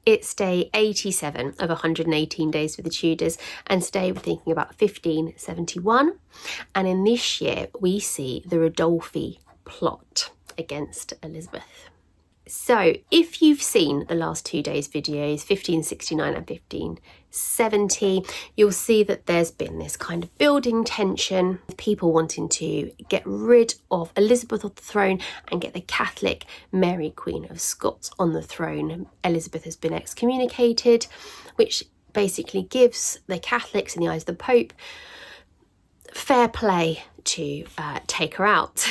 It's day 87 of 118 days with the Tudors, and today we're thinking about 1571. And in this year, we see the Ridolfi Plot against Elizabeth. So if you've seen the last 2 days' videos, 1569 and 1570, you'll see that there's been this kind of building tension, people wanting to get rid of Elizabeth off the throne and get the Catholic Mary, Queen of Scots, on the throne. Elizabeth has been excommunicated, which basically gives the Catholics, in the eyes of the Pope, fair play to take her out.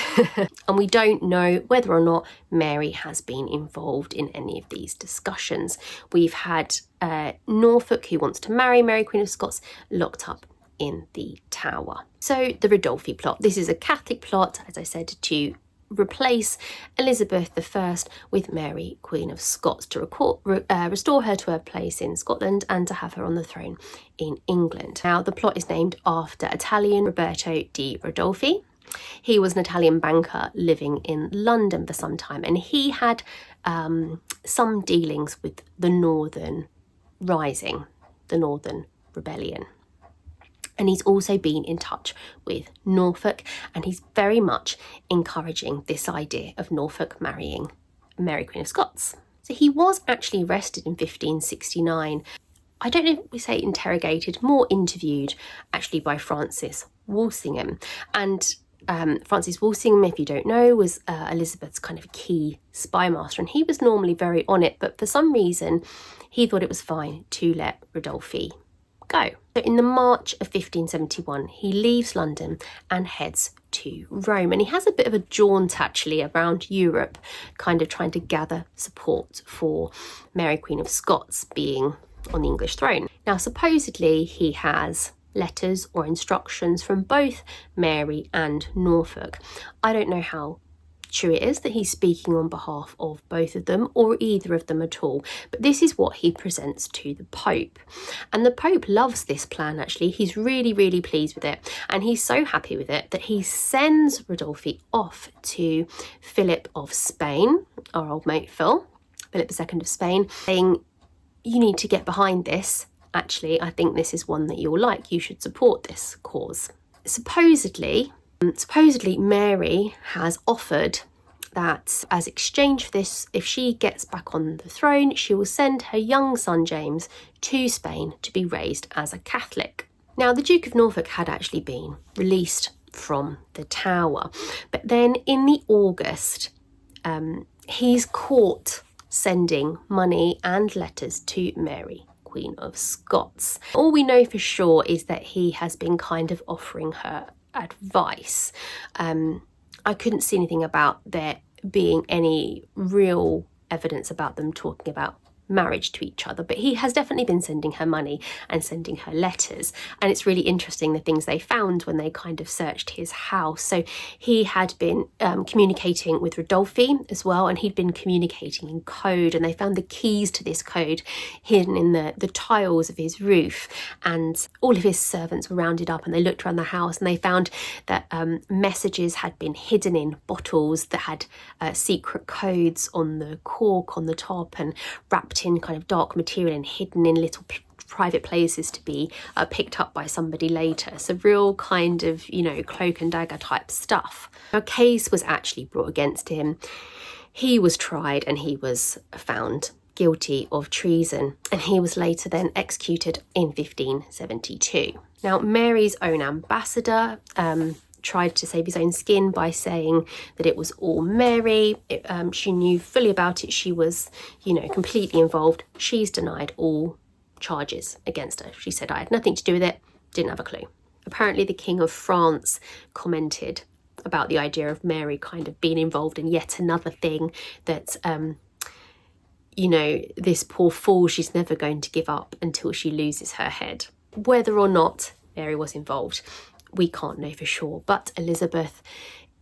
And we don't know whether or not Mary has been involved in any of these discussions. We've had Norfolk, who wants to marry Mary, Queen of Scots, locked up in the Tower. So the Ridolfi Plot. This is a Catholic plot, as I said, to replace Elizabeth I with Mary, Queen of Scots, to restore her to her place in Scotland and to have her on the throne in England. Now, the plot is named after Italian Roberto di Ridolfi. He was an Italian banker living in London for some time, and he had some dealings with the Northern Rising, the Northern Rebellion. And he's also been in touch with Norfolk, and he's very much encouraging this idea of Norfolk marrying Mary, Queen of Scots. So he was actually arrested in 1569. I don't know if we say interrogated, more interviewed actually by Francis Walsingham. And Francis Walsingham, if you don't know, was Elizabeth's kind of key spy master, and he was normally very on it, but for some reason he thought it was fine to let Ridolfi go. So in the March of 1571, he leaves London and heads to Rome, and he has a bit of a jaunt actually around Europe, kind of trying to gather support for Mary, Queen of Scots being on the English throne. Now, supposedly he has letters or instructions from both Mary and Norfolk. I don't know how true it is that he's speaking on behalf of both of them or either of them at all, but this is what he presents to the Pope, and the Pope loves this plan. Actually, he's really pleased with it, and he's so happy with it that he sends Ridolfi off to Philip of Spain, our old mate Philip II of Spain, saying, you need to get behind this. Actually, I think this is one that you'll like. You should support this cause. Supposedly Mary has offered that as exchange for this, if she gets back on the throne, she will send her young son James to Spain to be raised as a Catholic. Now, the Duke of Norfolk had actually been released from the Tower, but then in the August, he's caught sending money and letters to Mary, Queen of Scots. All we know for sure is that he has been kind of offering her advice. I couldn't see anything about there being any real evidence about them talking about marriage to each other, but he has definitely been sending her money and sending her letters, and it's really interesting the things they found when they kind of searched his house. So he had been communicating with Ridolfi as well, and he'd been communicating in code, and they found the keys to this code hidden in the tiles of his roof, and all of his servants were rounded up and they looked around the house and they found that messages had been hidden in bottles that had secret codes on the cork on the top and wrapped in kind of dark material and hidden in little private places to be picked up by somebody later. So real kind of, cloak and dagger type stuff. A case was actually brought against him. He was tried and he was found guilty of treason, and he was later then executed in 1572. Now, Mary's own ambassador tried to save his own skin by saying that it was all Mary. She knew fully about it. She was, completely involved. She's denied all charges against her. She said, I had nothing to do with it, didn't have a clue. Apparently the King of France commented about the idea of Mary kind of being involved in yet another thing that, this poor fool, she's never going to give up until she loses her head. Whether or not Mary was involved, we can't know for sure, but Elizabeth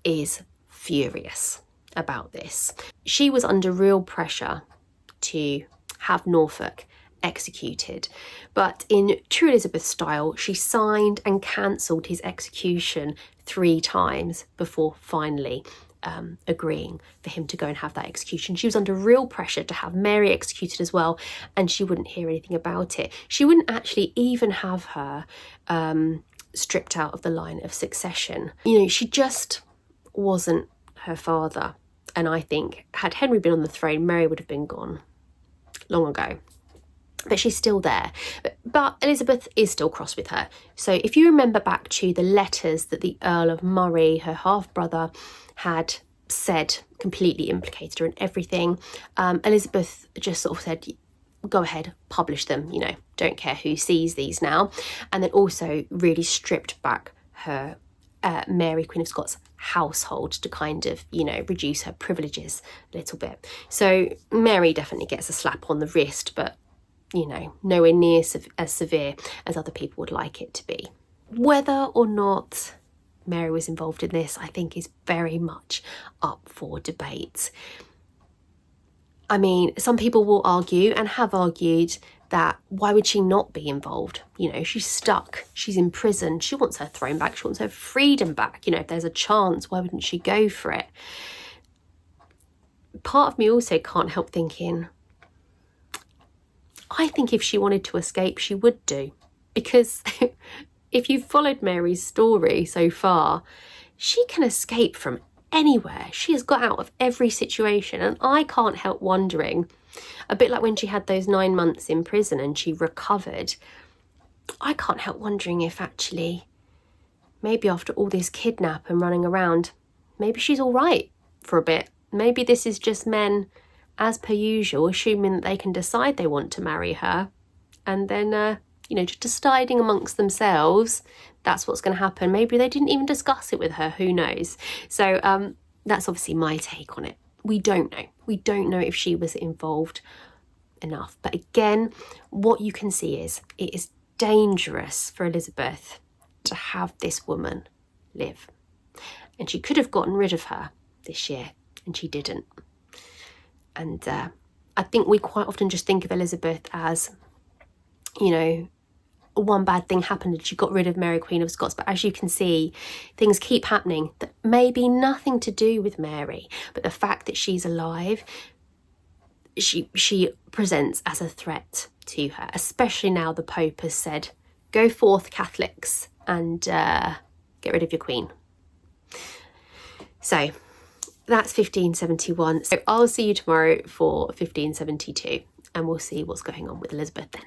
is furious about this. She was under real pressure to have Norfolk executed, but in true Elizabeth style, she signed and cancelled his execution 3 times before finally agreeing for him to go and have that execution. She was under real pressure to have Mary executed as well, and she wouldn't hear anything about it. She wouldn't actually even have her stripped out of the line of succession. You know, she just wasn't her father. And I think had Henry been on the throne, Mary would have been gone long ago. But she's still there. But Elizabeth is still cross with her. So if you remember back to the letters that the Earl of Murray, her half-brother, had said, completely implicated her in everything, Elizabeth just sort of said, go ahead, publish them, you know, don't care who sees these now. And then also really stripped back her Mary, Queen of Scots household to kind of, you know, reduce her privileges a little bit. So Mary definitely gets a slap on the wrist, but, you know, nowhere near as severe as other people would like it to be. Whether or not Mary was involved in this, I think, is very much up for debate. I mean, some people will argue and have argued that why would she not be involved? You know, she's stuck, she's in prison, she wants her throne back, she wants her freedom back. You know, if there's a chance, why wouldn't she go for it? Part of me also can't help thinking, I think if she wanted to escape, she would do. Because if you've followed Mary's story so far, she can escape from anywhere. She has got out of every situation. And I can't help wondering, a bit like when she had those 9 months in prison and she recovered, I can't help wondering if actually, maybe after all this kidnap and running around, maybe she's all right for a bit. Maybe this is just men, as per usual, assuming that they can decide they want to marry her, and then, you know, just deciding amongst themselves that's what's going to happen. Maybe they didn't even discuss it with her, who knows? So that's obviously my take on it. We don't know. We don't know if she was involved enough. But again, what you can see is it is dangerous for Elizabeth to have this woman live. And she could have gotten rid of her this year, and she didn't. And I think we quite often just think of Elizabeth as, you know, one bad thing happened and she got rid of Mary, Queen of Scots. But as you can see, things keep happening that may be nothing to do with Mary. But the fact that she's alive, she presents as a threat to her, especially now the Pope has said, go forth, Catholics, and get rid of your Queen. So that's 1571. So I'll see you tomorrow for 1572, and we'll see what's going on with Elizabeth then.